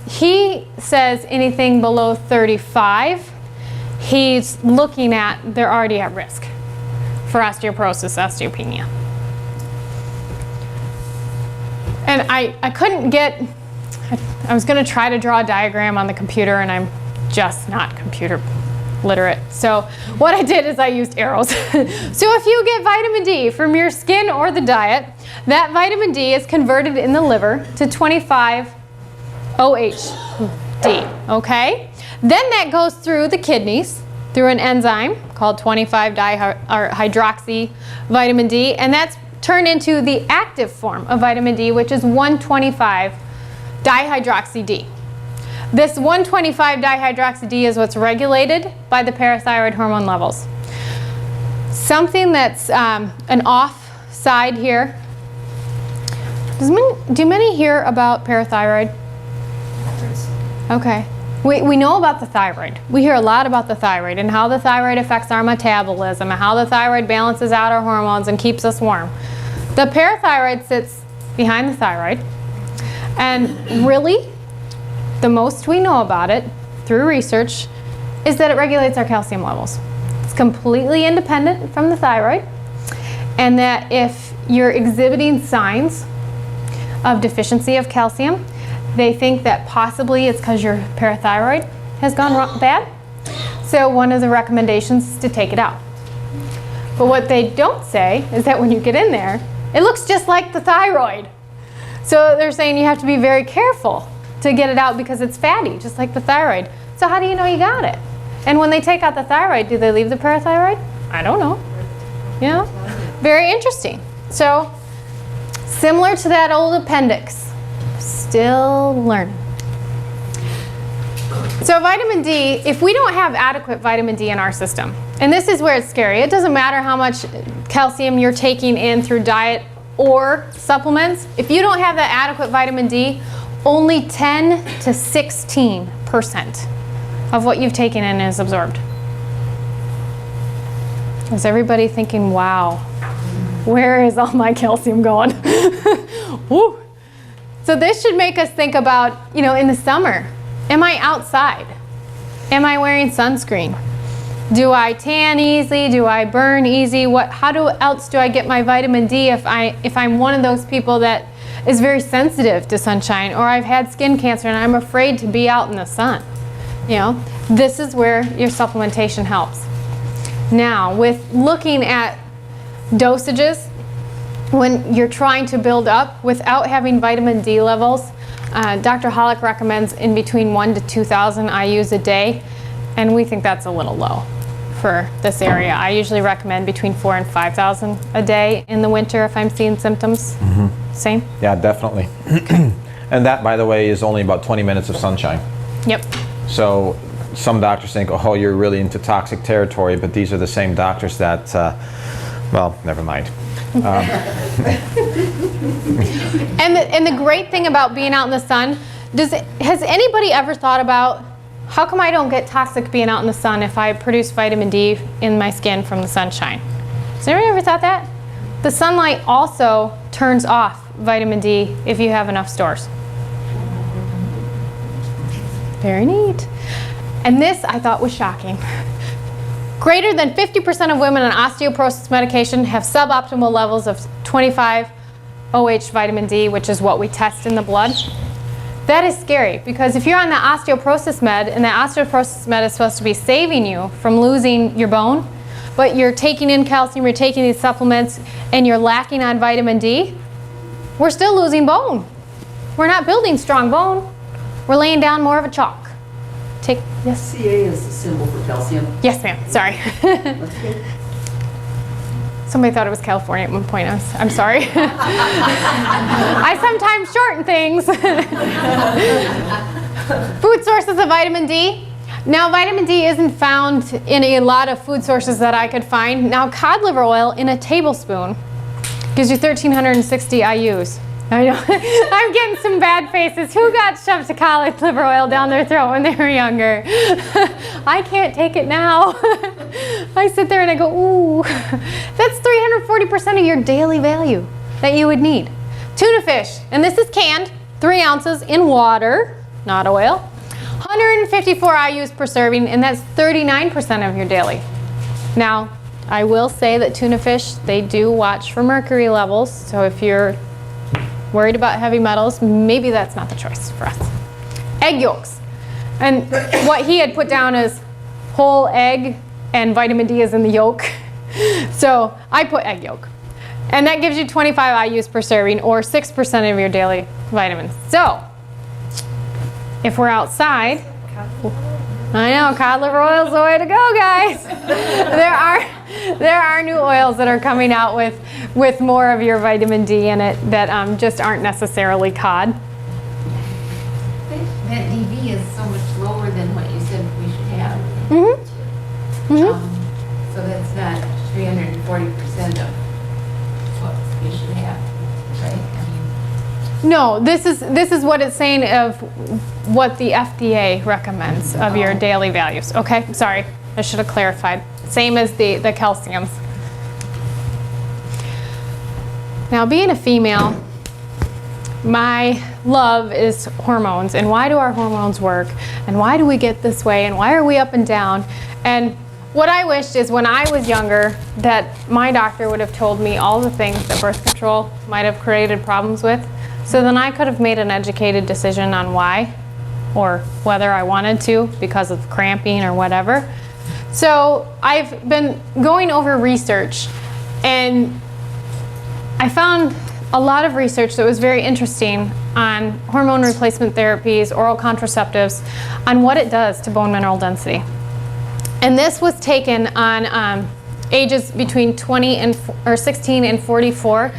He says anything below 35, he's looking at, they're already at risk for osteoporosis, osteopenia. And I couldn't get, I was going to try to draw a diagram on the computer, and I'm just not computer literate. So what I did is I used arrows. So if you get vitamin D from your skin or the diet, that vitamin D is converted in the liver to 25 OHD, okay? Then that goes through the kidneys through an enzyme called 25-dihydroxy vitamin D, and that's turned into the active form of vitamin D, which is 125-dihydroxy D. This 125-dihydroxy D is what's regulated by the parathyroid hormone levels. Something that's an off side here. Do many hear about parathyroid? Okay. We know about the thyroid. We hear a lot about the thyroid and how the thyroid affects our metabolism and how the thyroid balances out our hormones and keeps us warm. The parathyroid sits behind the thyroid, and really the most we know about it through research is that it regulates our calcium levels. It's completely independent from the thyroid, and that if you're exhibiting signs of deficiency of calcium, they think that possibly it's because your parathyroid has gone bad. So one of the recommendations is to take it out. But what they don't say is that when you get in there, it looks just like the thyroid. So they're saying you have to be very careful to get it out because it's fatty, just like the thyroid. So how do you know you got it? And when they take out the thyroid, do they leave the parathyroid? I don't know. You know? Very interesting. So similar to that old appendix. Still learning. So vitamin D, if we don't have adequate vitamin D in our system, and this is where it's scary, it doesn't matter how much calcium you're taking in through diet or supplements, if you don't have that adequate vitamin D, only 10 to 16% of what you've taken in is absorbed. Is everybody thinking, wow, where is all my calcium going? Woo. So this should make us think about, you know, in the summer, am I outside? Am I wearing sunscreen? Do I tan easily? Do I burn easy? How else do I get my vitamin D if I'm one of those people that is very sensitive to sunshine, or I've had skin cancer and I'm afraid to be out in the sun? You know, this is where your supplementation helps. Now, with looking at dosages, when you're trying to build up without having vitamin D levels, Dr. Hollick recommends in between 1,000 to 2,000 IUs a day, and we think that's a little low for this area. I usually recommend between 4,000 and 5,000 a day in the winter if I'm seeing symptoms. Mm-hmm. Same? Yeah, definitely. And that, by the way, is only about 20 minutes of sunshine. Yep. So some doctors think, oh, you're really into toxic territory, but these are the same doctors that, well, never mind. And the great thing about being out in the sun, has anybody ever thought about, how come I don't get toxic being out in the sun if I produce vitamin D in my skin from the sunshine? Has anybody ever thought that? The sunlight also turns off vitamin D if you have enough stores. Very neat. And this I thought was shocking. Greater than 50% of women on osteoporosis medication have suboptimal levels of 25-OH vitamin D, which is what we test in the blood. That is scary, because if you're on the osteoporosis med, and the osteoporosis med is supposed to be saving you from losing your bone, but you're taking in calcium, you're taking these supplements, and you're lacking on vitamin D, we're still losing bone. We're not building strong bone. We're laying down more of a chalk. Yes? Ca is the symbol for calcium. Yes, ma'am. Sorry. Somebody thought it was California at one point. I'm sorry. I sometimes shorten things. Food sources of vitamin D. Now, vitamin D isn't found in a lot of food sources that I could find. Now, cod liver oil in a tablespoon gives you 1,360 IUs. I know. I'm getting some bad faces. Who got shoved to cod liver oil down their throat when they were younger? I can't take it now. I sit there and I go, ooh. That's 340% of your daily value that you would need. Tuna fish, and this is canned, 3 ounces in water. not oil. 154 IUs per serving, and that's 39% of your daily. Now, I will say that tuna fish, they do watch for mercury levels, so if you're worried about heavy metals, maybe that's not the choice for us. Egg yolks. And what he had put down is whole egg and vitamin D is in the yolk. So I put egg yolk. And that gives you 25 IUs per serving, or 6% of your daily vitamins. So if we're outside, I know, cod liver oil is the way to go, guys. There are new oils that are coming out with more of your vitamin D in it that just aren't necessarily cod. That DV is so much lower than what you said we should have. Mm-hmm. Mm-hmm. So that's not 340% of what we should have, right? I mean, No, this is what it's saying of what the FDA recommends of your daily values. Okay, sorry, I should have clarified. Same as the calciums. Now, being a female, my love is hormones, and why do our hormones work, and why do we get this way, and why are we up and down? And what I wished is when I was younger that my doctor would have told me all the things that birth control might have created problems with, so then I could have made an educated decision on why, or whether I wanted to because of cramping or whatever. So I've been going over research, and I found a lot of research that was very interesting on hormone replacement therapies, oral contraceptives, on what it does to bone mineral density. And this was taken on ages between 16 and 44,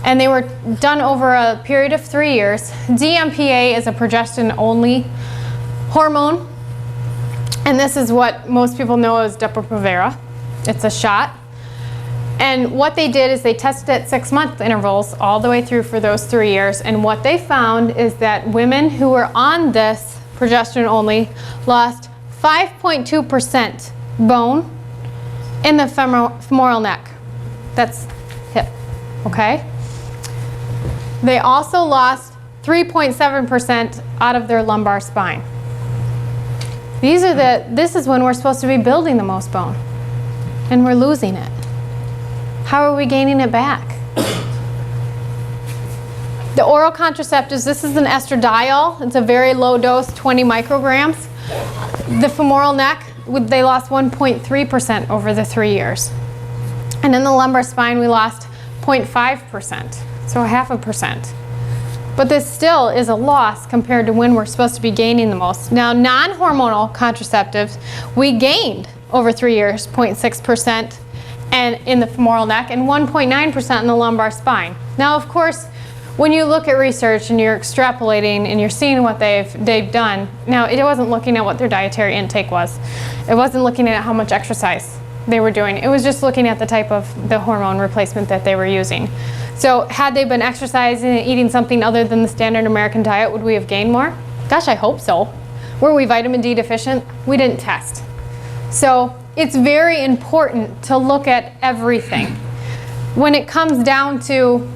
and they were done over a period of 3 years. DMPA is a progestin-only hormone, and this is what most people know as Depo-Provera. It's a shot. And what they did is they tested at 6-month intervals all the way through for those 3 years, and what they found is that women who were on this progesterone only lost 5.2% bone in the femoral neck. That's hip, okay? They also lost 3.7% out of their lumbar spine. This is when we're supposed to be building the most bone, and we're losing it. How are we gaining it back? The oral contraceptives, this is an estradiol. It's a very low dose, 20 micrograms. The femoral neck, they lost 1.3% over the 3 years. And in the lumbar spine, we lost 0.5%, so 0.5%. But this still is a loss compared to when we're supposed to be gaining the most. Now, non-hormonal contraceptives, we gained over 3 years, 0.6%. And in the femoral neck, and 1.9% in the lumbar spine. Now, of course, when you look at research and you're extrapolating and you're seeing what they've done, now it wasn't looking at what their dietary intake was. It wasn't looking at how much exercise they were doing. It was just looking at the type of the hormone replacement that they were using. So had they been exercising and eating something other than the standard American diet, would we have gained more? Gosh, I hope so. Were we vitamin D deficient? We didn't test. So it's very important to look at everything. When it comes down to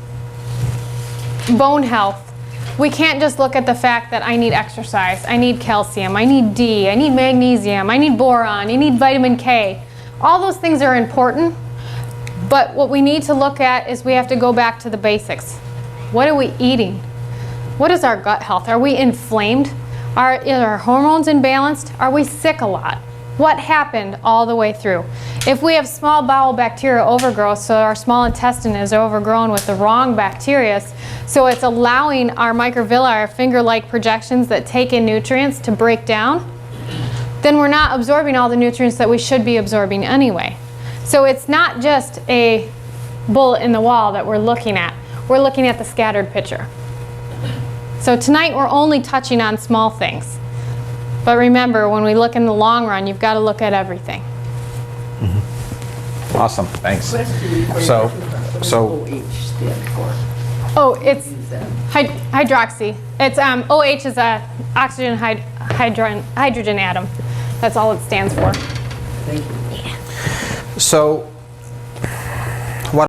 bone health, we can't just look at the fact that I need exercise, I need calcium, I need D, I need magnesium, I need boron, I need vitamin K. All those things are important, but what we need to look at is we have to go back to the basics. What are we eating? What is our gut health? Are we inflamed? Are our hormones imbalanced? Are we sick a lot? What happened all the way through? If we have small bowel bacteria overgrowth, so our small intestine is overgrown with the wrong bacteria, so it's allowing our microvilli, our finger-like projections that take in nutrients to break down, then we're not absorbing all the nutrients that we should be absorbing anyway. So it's not just a bullet in the wall that we're looking at. We're looking at the scattered picture. So tonight we're only touching on small things. But remember, when we look in the long run, you've got to look at everything. Mm-hmm. Awesome, thanks. So OH stand for? Oh, it's hydroxy. It's OH is a oxygen hydrogen atom. That's all it stands for. Thank you. So